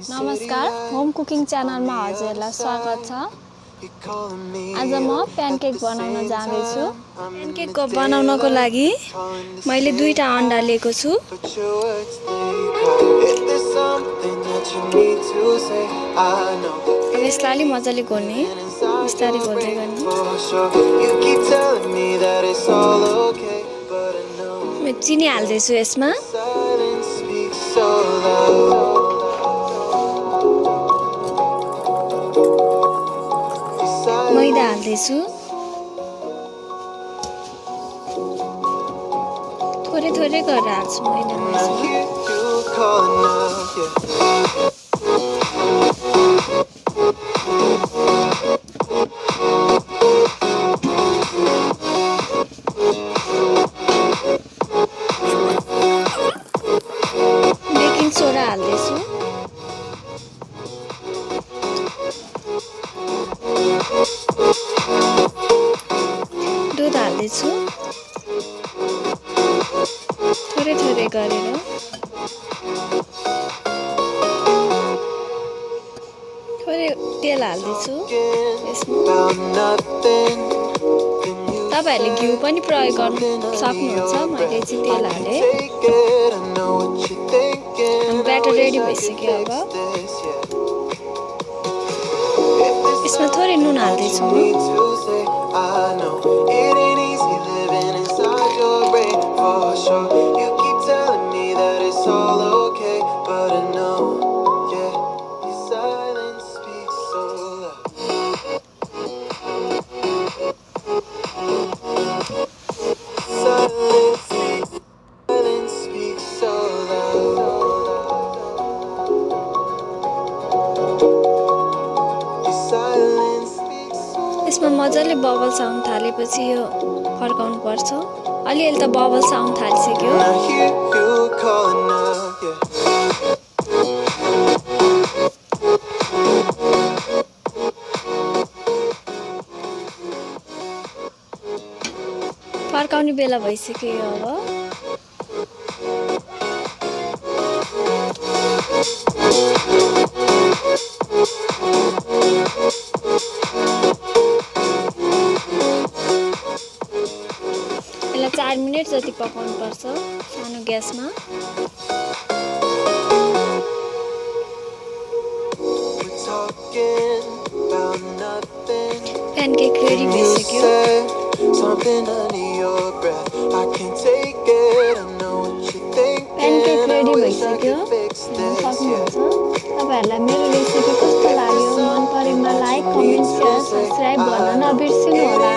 नमस्कार, home cooking च्यानलमा हजुरलाई स्वागत छ। आज म प्यानकेक बनाउन जाँदैछु। प्यानकेक बनाउनको लागि मैले 2टा अन्डा लिएको छु। अब यसलाई अलि मजाले घोल्ने, बिस्तारै घोल्दै गर्ने। म चिनी हाल्दैछु यसमा। मैदा हाल्दैछु। थोरै थोरै गरेर हाल्छु मैदा यसमा। बेकिङ सोडा हाल्दैछु। दुध हाल्दैछु थोरै थोरै गरेर। थोरै तेल हाल्दैछु यसमा। तपाईहरुले घिउ पनि प्रयोग गर्न सक्नुहुन्छ। मैले चाहिँ तेल हाले। ब्याटर रेडी भइसक्यो। अब यसमा थोरै नुन हाल्दैछु म। यसमा मजाले बबल्स आउन थालेपछि यो फर्काउनु पर्छ। अलिअलि त बबल्स आउन थालिसक्यो। फर्काउने बेला भइसक्यो यो। अब यसलाई 4 मिनेट जति पकाउनु पर्छ सानो ग्यासमा। प्यानकेक रेडी भइसक्यो। प्यानकेक रेडी भइसक्यो। सक्नुहुन्छ। तपाईहरुलाई मेरो रेसिपी कस्तो लाग्यो? मन परेमा लाइक, कमेन्ट, शेयर, सब्स्क्राइब गर्न नबिर्सिनु होला।